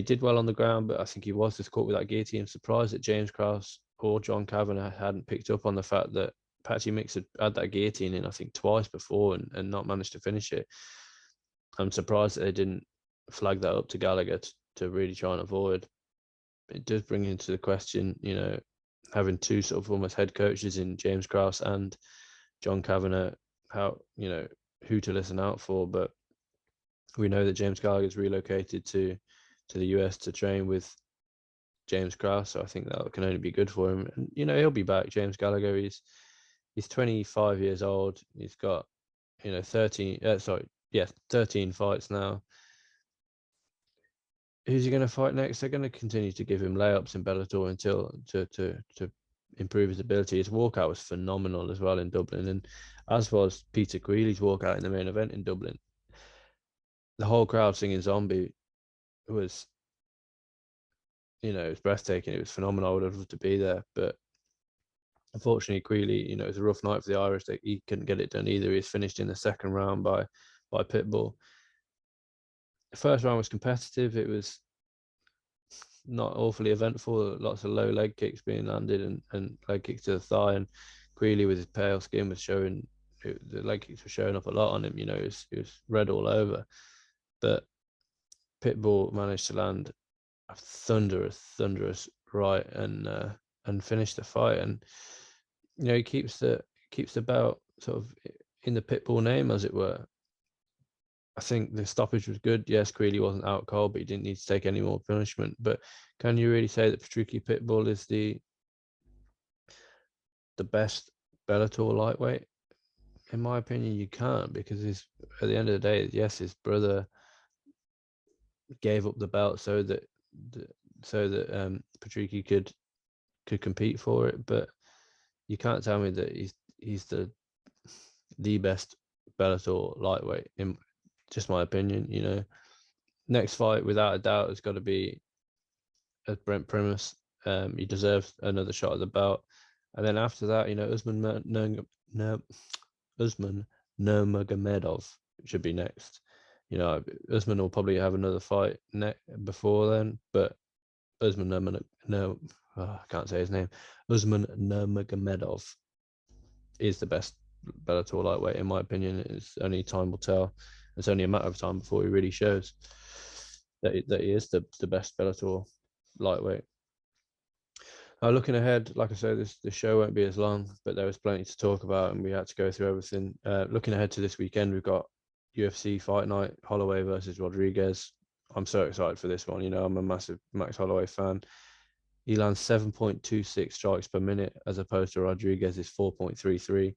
did well on the ground, but I think he was just caught with that guillotine. I'm surprised that James Krause or John Kavanagh hadn't picked up on the fact that Patchy Mix had that guillotine in, I think, twice before and not managed to finish it. I'm surprised that they didn't flag that up to Gallagher to really try and avoid. It does bring into the question, having 2 sort of almost head coaches in James Krause and John Kavanagh, how, who to listen out for. But we know that James Gallagher's relocated to the US to train with James Krause, so I think that can only be good for him. And he'll be back. James Gallagher, he's 25 years old. He's got 13 fights now. Who's he going to fight next? They're going to continue to give him layups in Bellator until to improve his ability. His walkout was phenomenal as well in Dublin, and as was Peter Queeley's walkout in the main event in Dublin. The whole crowd singing "Zombie" was, it was breathtaking. It was phenomenal. I would have loved to be there, but unfortunately, Queeley, it was a rough night for the Irish. He couldn't get it done either. He was finished in the 2nd round by Pitbull. The 1st round was competitive. It was not awfully eventful. Lots of low leg kicks being landed and leg kicks to the thigh. And Queeley, with his pale skin, was showing, the leg kicks were showing up a lot on him. It was red all over. But Pitbull managed to land a thunderous right and finish the fight. And he keeps the belt sort of in the Pitbull name, as it were. I think the stoppage was good. Yes, Creeley wasn't out cold, but he didn't need to take any more punishment. But can you really say that Patricky Pitbull is the best Bellator lightweight? In my opinion, you can't, because at the end of the day, yes, his brother gave up the belt so that Patricky could compete for it, but you can't tell me that he's the best Bellator lightweight, in just my opinion. Next fight without a doubt has got to be Brent Primus. He deserves another shot at the belt, and then after that, Usman Nurmagomedov should be next. Usman will probably have another fight before then, but Usman I can't say his name. Usman Nurmagomedov is the best Bellator lightweight, in my opinion. It's only time will tell. It's only a matter of time before he really shows that he is the best Bellator lightweight. Looking ahead, like I said, the show won't be as long, but there was plenty to talk about, and we had to go through everything. Looking ahead to this weekend, we've got UFC Fight Night, Holloway versus Rodriguez. I'm so excited for this one. I'm a massive Max Holloway fan. He lands 7.26 strikes per minute, as opposed to Rodriguez's 4.33.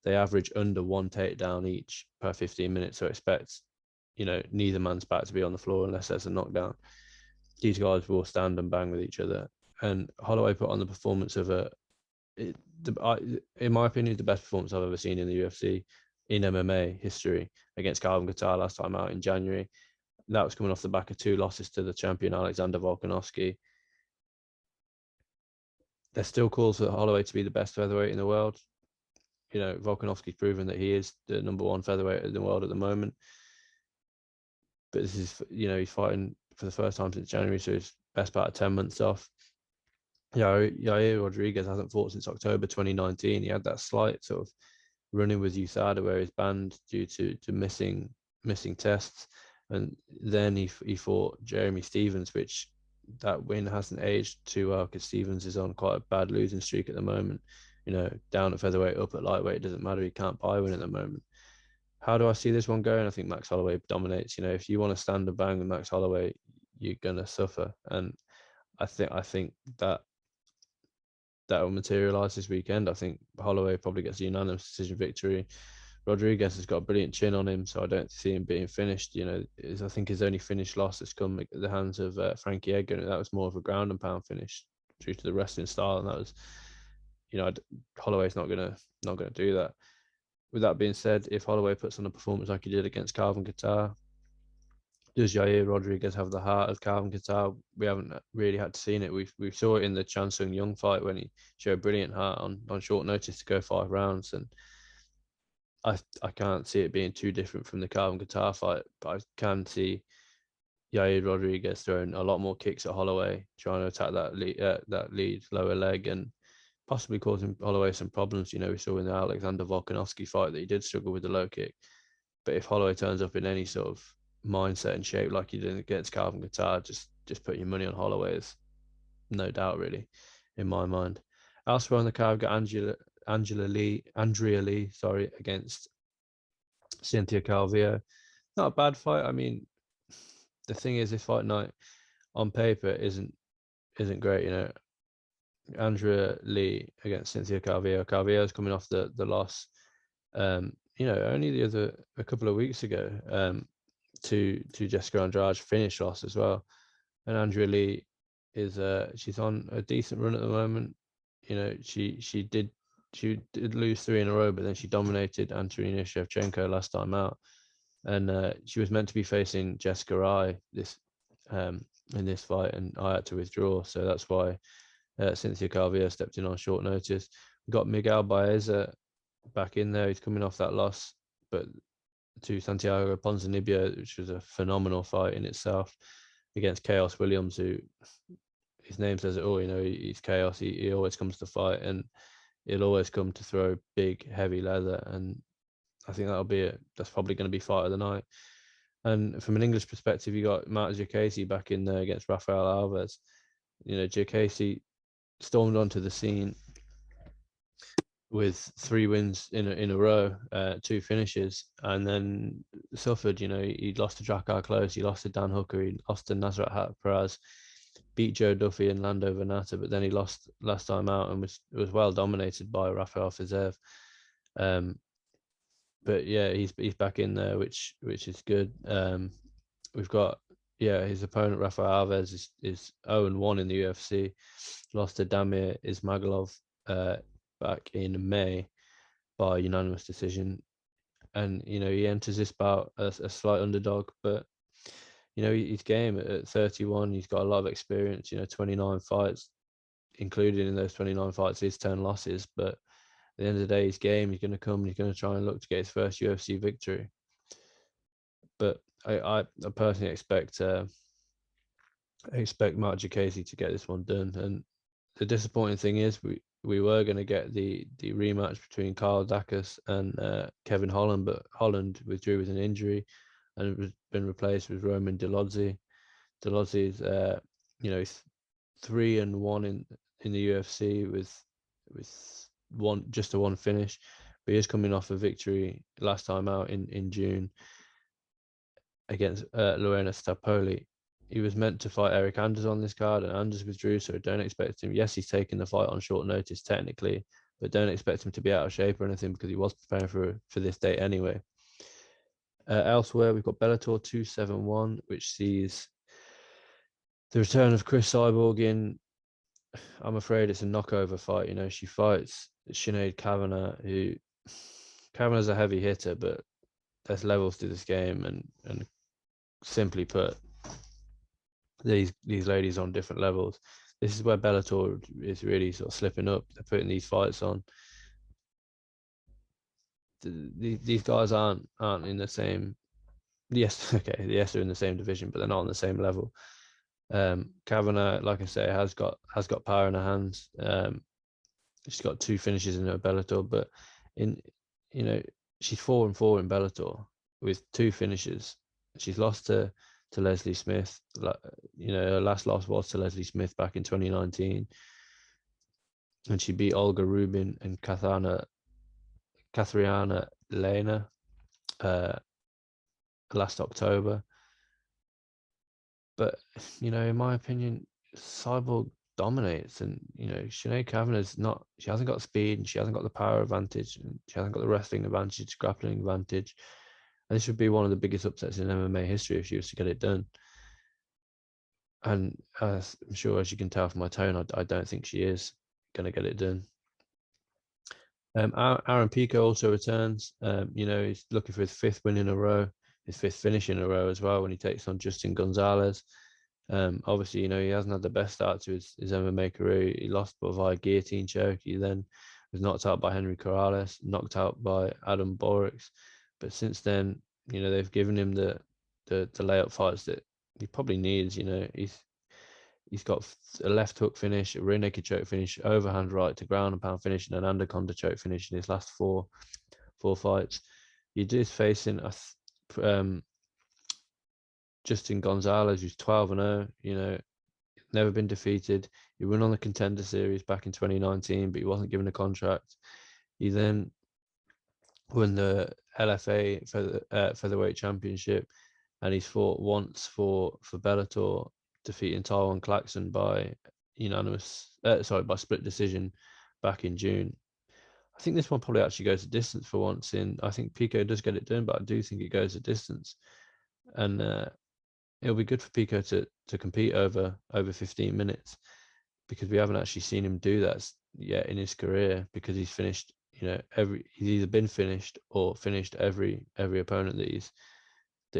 They average under one takedown each per 15 minutes, so expect, neither man's back to be on the floor unless there's a knockdown. These guys will stand and bang with each other. And Holloway put on the performance of in my opinion, the best performance I've ever seen in the UFC in MMA history, against Calvin Kattar last time out in January. That was coming off the back of 2 losses to the champion Alexander Volkanovski. There's still calls for Holloway to be the best featherweight in the world. Volkanovski's proven that he is the number 1 featherweight in the world at the moment. But this is, he's fighting for the first time since January, so his best part of 10 months off. Yair Rodriguez hasn't fought since October 2019. He had that slight sort of run-in with USADA where he's banned due to missing tests, and then he fought Jeremy Stephens, which that win hasn't aged too well, because Stephens is on quite a bad losing streak at the moment. Down at featherweight, up at lightweight, it doesn't matter. He can't buy win at the moment. How do I see this one going? I think Max Holloway dominates. If you want to stand and bang with Max Holloway, you're gonna suffer, and I think that will materialize this weekend. I think Holloway probably gets a unanimous decision victory. Rodriguez has got a brilliant chin on him, so I don't see him being finished. I think his only finished loss has come at the hands of Frankie Edgar, and that was more of a ground and pound finish due to the wrestling style, and that was, Holloway's not gonna do that. With that being said, if Holloway puts on a performance like he did against Calvin Kattar, does Yair Rodriguez have the heart of Calvin Kattar? We haven't really had to see it. We saw it in the Chan Sung Young fight when he showed brilliant heart on short notice to go 5 rounds, and I can't see it being too different from the Calvin Kattar fight, but I can see Yair Rodriguez throwing a lot more kicks at Holloway, trying to attack that lead lower leg, and possibly causing Holloway some problems. We saw in the Alexander Volkanovski fight that he did struggle with the low kick. But if Holloway turns up in any sort of mindset and shape like he did against Calvin Kattar, just put your money on Holloway. Is no doubt, really, in my mind. Elsewhere on the card, we've got Andrea Lee, against Cynthia Calvillo. Not a bad fight. I mean, the thing is, this fight night on paper isn't great. Andrea Lee against Cynthia Calvillo. Calvillo's coming off the loss, only a couple of weeks ago, to Jessica Andrade, finish loss as well. And Andrea Lee is she's on a decent run at the moment. She did lose 3 in a row, but then she dominated Antonina Shevchenko last time out, and she was meant to be facing Jessica Eye in this fight, and I had to withdraw, so that's why Cynthia Calvillo stepped in on short notice. We got Miguel Baeza back in there. He's coming off that loss, but to Santiago Ponzinibbio, which was a phenomenal fight in itself, against Chaos Williams, who his name says it all. He's Chaos. He always comes to fight, and he'll always come to throw big, heavy leather. And I think that's probably going to be fight of the night. And from an English perspective, you got Matt Diakite back in there against Rafael Alves. Diakite stormed onto the scene with 3 wins in a row, 2 finishes, and then suffered. He lost to Drakkar Close, he lost to Dan Hooker, he lost to Nasrat Perez, beat Joe Duffy and Lando Venata, but then he lost last time out and was well dominated by Rafael Alves. But yeah, he's back in there, which is good. We've got his opponent Rafael Alves is 0-1 in the UFC, lost to Damir Ismagulov back in May by unanimous decision, and he enters this bout as a slight underdog, but he's game at 31. He's got a lot of experience. 29 fights, included in those 29 fights is 10 losses, but at the end of the day, his game, he's going to come and he's going to try and look to get his first UFC victory. But I personally expect Mark Casey to get this one done. And the disappointing thing is we were going to get the rematch between Carl Dacus and Kevin Holland, but Holland withdrew with an injury and it was been replaced with Roman Dolidze. Dolidze is 3-1 in the UFC with just a one finish, but he's coming off a victory last time out in June against Lorena Stapoli. He was meant to fight Eric Anders on this card, and Anders withdrew, so don't expect him. Yes, he's taken the fight on short notice technically, but don't expect him to be out of shape or anything because he was preparing for this date anyway. Elsewhere, we've got Bellator 271, which sees the return of Chris Cyborg in. I'm afraid it's a knockover fight. She fights Sinead Kavanagh, who Kavanagh's a heavy hitter, but there's levels to this game, and simply put, these ladies on different levels. This is where Bellator is really sort of slipping up. They're putting these fights on. These guys aren't in the same. Yes, okay, yes, they're in the same division, but they're not on the same level. Kavanagh, like I say, has got power in her hands. She's got 2 finishes in her Bellator, but she's 4-4 in Bellator with 2 finishes. She's lost to Leslie Smith. Her last loss was to Leslie Smith back in 2019, and she beat Olga Rubin and Kathariana Lena last October. But in my opinion, Cyborg dominates, and Sinead Kavanagh's not. She hasn't got speed, and she hasn't got the power advantage, and she hasn't got the wrestling advantage, grappling advantage. And this would be one of the biggest upsets in MMA history if she was to get it done. And I'm sure, as you can tell from my tone, I don't think she is going to get it done. Aaron Pico also returns. He's looking for his 5th win in a row, his 5th finish in a row as well when he takes on Justin Gonzalez. Obviously, he hasn't had the best start to his MMA career. He lost but via guillotine choke. He then was knocked out by Henry Corrales, knocked out by Adam Borix. But since then, they've given him the layup fights that he probably needs. He's got a left hook finish, a rear naked choke finish, overhand right to ground and pound finish, and an anaconda choke finish in his last four fights. He is facing Justin Gonzalez, who's 12-0. Never been defeated. He won on the Contender Series back in 2019, but he wasn't given a contract. He then won the LFA for the featherweight championship, and he's fought once for Bellator, defeating Tyrone Claxton by by split decision back in June. I think this one probably actually goes a distance for once. I think Pico does get it done, but I do think it goes a distance, and it'll be good for Pico to compete over 15 minutes, because we haven't actually seen him do that yet in his career, because he's finished, he's either been finished or finished every opponent that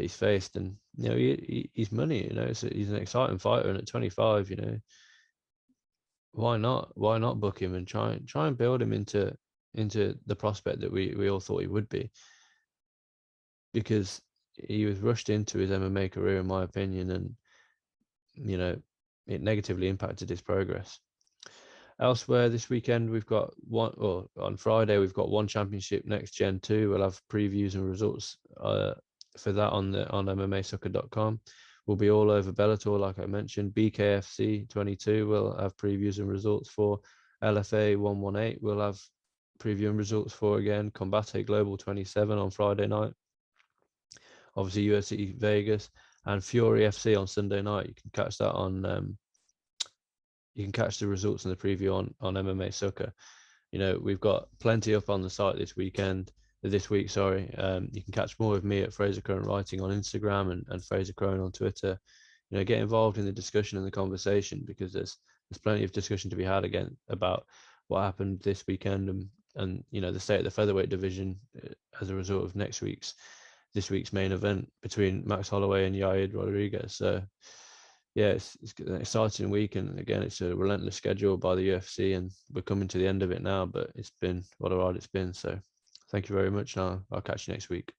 he's faced. And he's money, so he's an exciting fighter, and at 25, why not book him and try and build him into the prospect that we all thought he would be, because he was rushed into his MMA career, in my opinion, and it negatively impacted his progress. Elsewhere this weekend, we've got on Friday, we've got One Championship Next Gen 2. We'll have previews and results for that on MMAsucka.com. We'll be all over Bellator, like I mentioned. BKFC 22, we'll have previews and results for. LFA 118, we'll have previewing results for again. Combate Global 27 on Friday night. Obviously UFC Vegas and Fury FC on Sunday night. You can catch that on. You can catch the results and the preview on MMA Sucka. You know, we've got plenty up on the site this week. Sorry. You can catch more of me at Frazer Krohn Writing on Instagram and Frazer Krohn on Twitter. You know, get involved in the discussion and the conversation, because there's plenty of discussion to be had again about what happened this weekend and you know, the state of the featherweight division as a result of this week's main event between Max Holloway and Yair Rodriguez. So yeah, it's an exciting week, and again, it's a relentless schedule by the UFC, and we're coming to the end of it now. But it's been what a ride it's been. So thank you very much. Now I'll catch you next week.